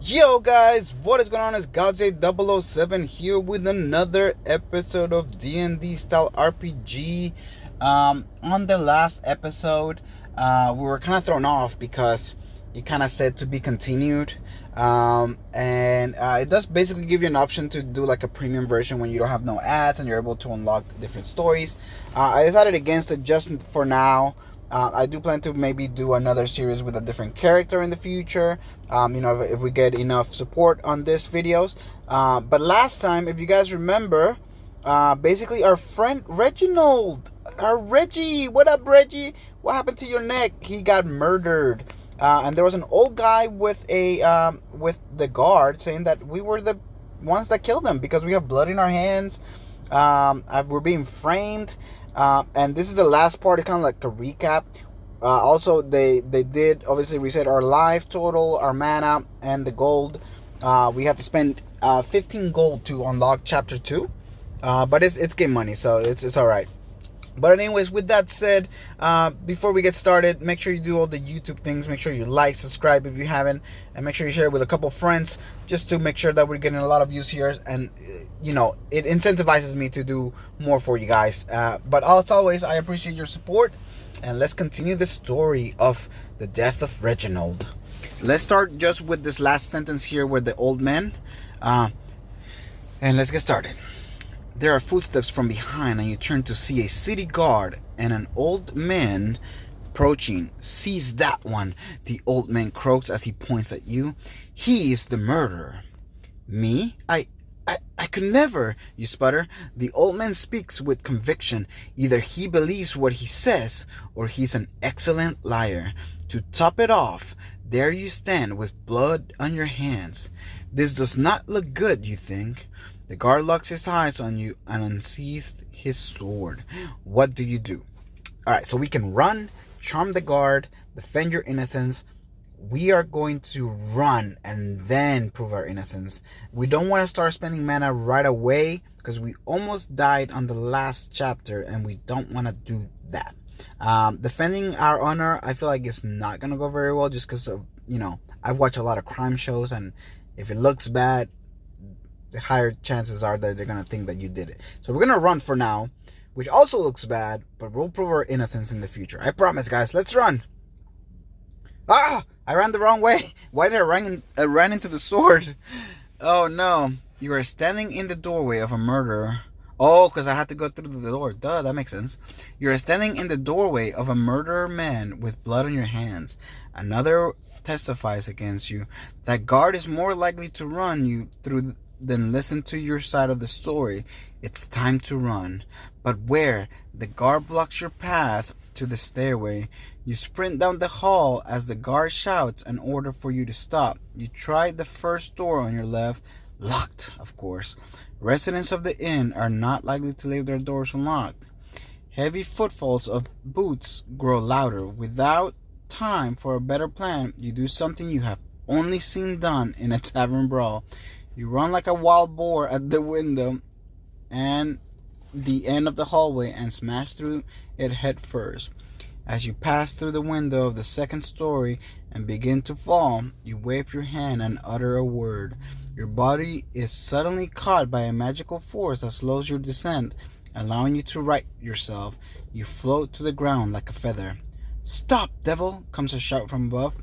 Yo guys, what is going on? It's GalJ007 here with another episode of D&D style RPG. On the last episode, we were kind of thrown off because it kind of said to be continued. And it does basically give you an option to do like a premium version when you don't have no ads and you're able to unlock different stories. I decided against it just for now. I do plan to maybe do another series with a different character in the future. If we get enough support on this videos. But last time, if you guys remember, basically our friend Reginold, Reggie, what up, Reggie? What happened to your neck? He got murdered. And there was an old guy with the guard saying that we were the ones that killed him because we have blood in our hands. We're being framed. And this is the last part. It's kind of like a recap. Also, they did obviously reset our life total, our mana, and the gold. We had to spend 15 gold to unlock chapter 2. But it's game money, so it's all right. But anyways, with that said, before we get started, make sure you do all the YouTube things. Make sure you like, subscribe if you haven't, and make sure you share it with a couple friends just to make sure that we're getting a lot of views here. And, it incentivizes me to do more for you guys. But as always, I appreciate your support. And let's continue the story of the death of Reginold. Let's start just with this last sentence here with the old man. And let's get started. There are footsteps from behind, and you turn to see a city guard and an old man approaching. Seize that one, the old man croaks as he points at you. He is the murderer. Me? I could never, you sputter. The old man speaks with conviction. Either he believes what he says, or he's an excellent liar. To top it off, there you stand with blood on your hands. This does not look good, you think. The guard locks his eyes on you and unsheathes his sword. What do you do? Alright, so we can run, charm the guard, defend your innocence. We are going to run and then prove our innocence. We don't want to start spending mana right away because we almost died on the last chapter and we don't want to do that. Defending our honor, I feel like it's not going to go very well just because of, I've watched a lot of crime shows, and if it looks bad, the higher chances are that they're going to think that you did it. So we're going to run for now, which also looks bad, but we'll prove our innocence in the future. I promise, guys. Let's run. Ah! I ran the wrong way. Why did I ran into the sword? Oh, no. You are standing in the doorway of a murderer. Oh, because I had to go through the door. Duh, that makes sense. You are standing in the doorway of a murderer man with blood on your hands. Another testifies against you. That guard is more likely to run you through then listen to your side of the story. It's time to run. But where? The guard blocks your path to the stairway. You sprint down the hall as the guard shouts an order for you to stop. You try the first door on your left. Locked, of course. Residents of the inn are not likely to leave their doors unlocked. Heavy footfalls of boots grow louder. Without time for a better plan, you do something you have only seen done in a tavern brawl. You run like a wild boar at the window and the end of the hallway and smash through it head first. As you pass through the window of the second story and begin to fall, you wave your hand and utter a word. Your body is suddenly caught by a magical force that slows your descent, allowing you to right yourself. You float to the ground like a feather. "Stop, devil!" comes a shout from above.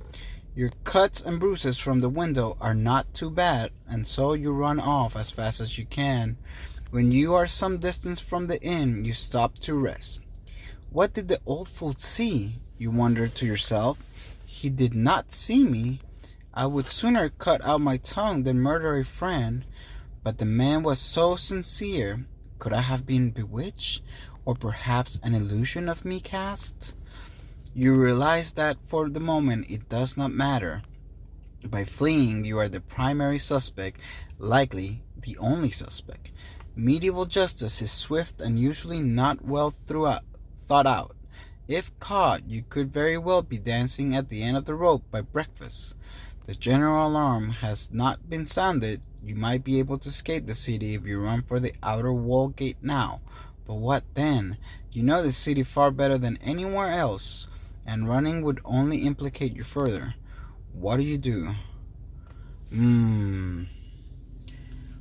Your cuts and bruises from the window are not too bad, and so you run off as fast as you can. When you are some distance from the inn, you stop to rest. What did the old fool see? You wonder to yourself. He did not see me. I would sooner cut out my tongue than murder a friend. But the man was so sincere. Could I have been bewitched? Or perhaps an illusion of me cast? You realize that for the moment it does not matter. By fleeing, you are the primary suspect, likely the only suspect. Medieval justice is swift and usually not well thought out. If caught, you could very well be dancing at the end of the rope by breakfast. The general alarm has not been sounded. You might be able to escape the city if you run for the outer wall gate now. But what then? You know the city far better than anywhere else, and running would only implicate you further. What do you do? Mmm.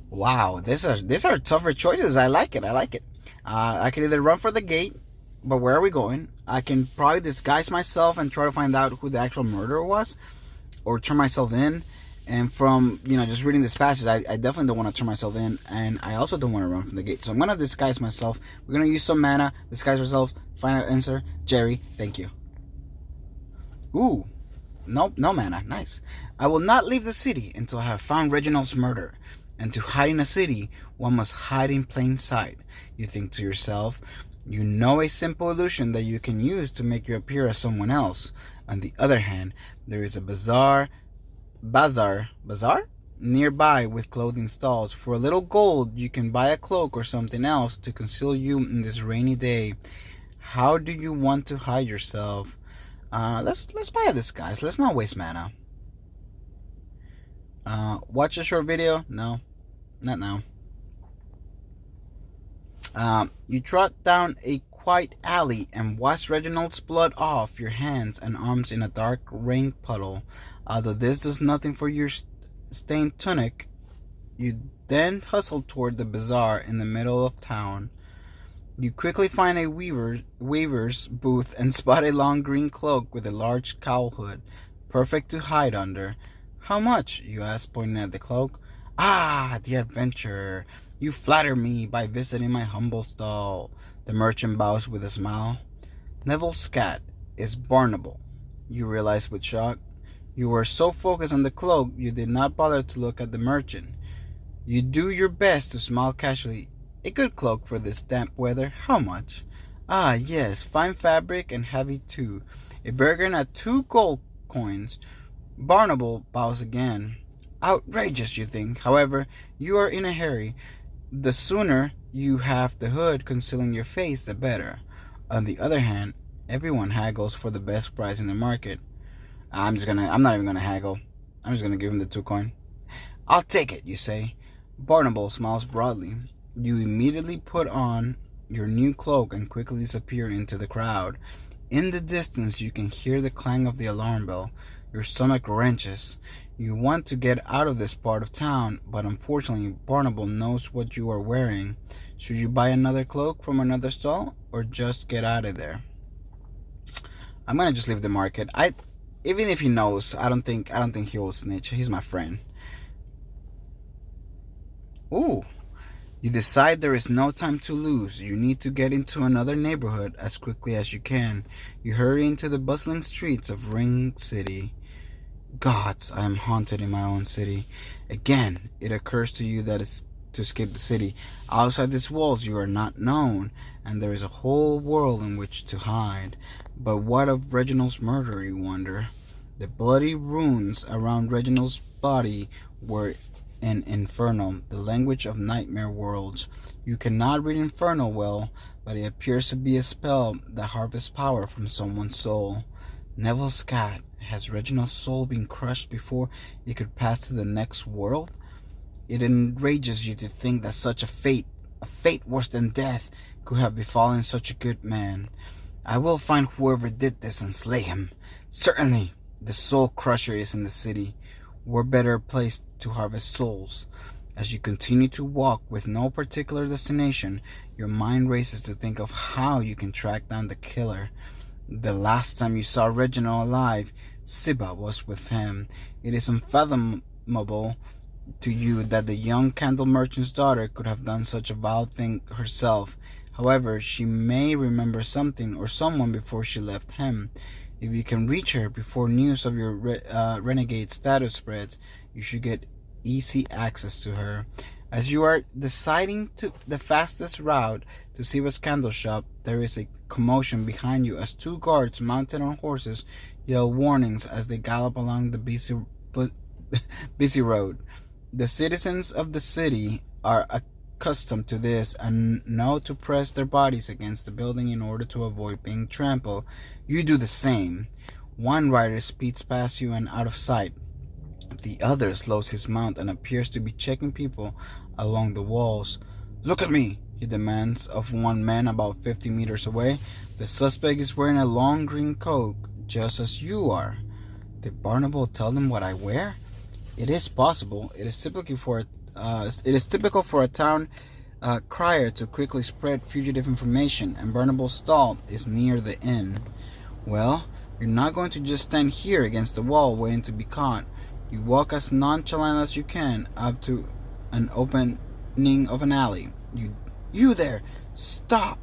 Wow, these are tougher choices. I like it. I like it. I can either run for the gate, but where are we going? I can probably disguise myself and try to find out who the actual murderer was, or turn myself in. And from just reading this passage, I definitely don't want to turn myself in, and I also don't want to run from the gate. So I'm gonna disguise myself. We're gonna use some mana, disguise ourselves, find our answer. Jerry, thank you. Ooh, nope, no mana. Nice. I will not leave the city until I have found Reginold's murder. And to hide in a city, one must hide in plain sight. You think to yourself, you know a simple illusion that you can use to make you appear as someone else. On the other hand, there is a bazaar nearby with clothing stalls. For a little gold, you can buy a cloak or something else to conceal you in this rainy day. How do you want to hide yourself? Let's buy a disguise. Let's not waste mana. Watch a short video? No, not now. You trot down a quiet alley and wash Reginold's blood off your hands and arms in a dark rain puddle. Although this does nothing for your stained tunic, you then hustle toward the bazaar in the middle of town. You quickly find a weaver's booth and spot a long green cloak with a large cowl hood, perfect to hide under. How much? You ask, pointing at the cloak. Ah, the adventurer. You flatter me by visiting my humble stall. The merchant bows with a smile. Neville's cat is Barnable, you realize with shock. You were so focused on the cloak, you did not bother to look at the merchant. You do your best to smile casually. A good cloak for this damp weather. How much? Ah, yes, fine fabric and heavy too. A bargain at 2 gold coins. Barnable bows again. Outrageous, you think. However, you are in a hurry. The sooner you have the hood concealing your face, the better. On the other hand, everyone haggles for the best price in the market. I'm not even gonna haggle. I'm just gonna give him the 2 coin. I'll take it, you say. Barnable smiles broadly. You immediately put on your new cloak and quickly disappear into the crowd. In the distance, you can hear the clang of the alarm bell. Your stomach wrenches. You want to get out of this part of town, but unfortunately, Barnable knows what you are wearing. Should you buy another cloak from another stall, or just get out of there? I'm gonna just leave the market. Even if he knows, I don't think he will snitch. He's my friend. Ooh. You decide there is no time to lose. You need to get into another neighborhood as quickly as you can. You hurry into the bustling streets of Ring City. Gods, I am haunted in my own city. Again, it occurs to you that it's to escape the city. Outside these walls, you are not known, and there is a whole world in which to hide. But what of Reginold's murder, you wonder? The bloody runes around Reginold's body were in Infernal, the language of nightmare worlds. You cannot read Infernal well, but it appears to be a spell that harvests power from someone's soul. Neville's cat. Has Reginold's soul been crushed before it could pass to the next world? It enrages you to think that such a fate worse than death, could have befallen such a good man. I will find whoever did this and slay him. Certainly, the soul crusher is in the city. Where better place to harvest souls? As you continue to walk with no particular destination, your mind races to think of how you can track down the killer. The last time you saw Reginold alive, Siba was with him. It is unfathomable to you that the young candle merchant's daughter could have done such a vile thing herself. However, she may remember something or someone before she left him. If you can reach her before news of your renegade status spreads, you should get easy access to her. As you are deciding to the fastest route to Siba's candle shop, there is a commotion behind you as 2 guards mounted on horses yell warnings as they gallop along the busy road. The citizens of the city are accustomed to this and know to press their bodies against the building in order to avoid being trampled. You do the same. One rider speeds past you and out of sight. The other slows his mount and appears to be checking people along the walls. Look at me, he demands of one man about 50 meters away. The suspect is wearing a long green coat, just as you are. Did Barnable tell them what I wear? It is possible. It is typical for a town crier to quickly spread fugitive information, and Burnable Stall is near the inn. Well, you're not going to just stand here against the wall waiting to be caught. You walk as nonchalant as you can up to an opening of an alley. You there! Stop!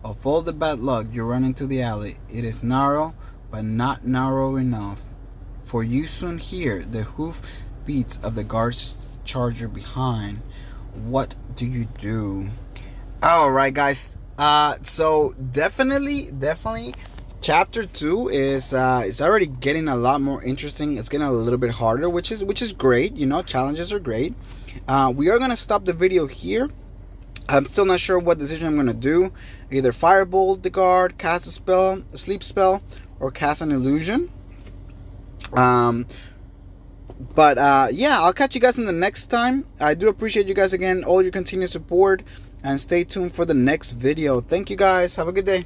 Of all the bad luck, you run into the alley. It is narrow, but not narrow enough, for you soon hear the hoof beats of the guard's charger behind. What do you do? All right, guys. So definitely, chapter 2 is already getting a lot more interesting. It's getting a little bit harder, which is great. You know, challenges are great. We are gonna stop the video here. I'm still not sure what decision I'm gonna do. Either firebolt the guard, cast a spell, a sleep spell, or cast an illusion. But yeah, I'll catch you guys in the next time. I do appreciate you guys again, all your continued support, and stay tuned for the next video. Thank you guys. Have a good day.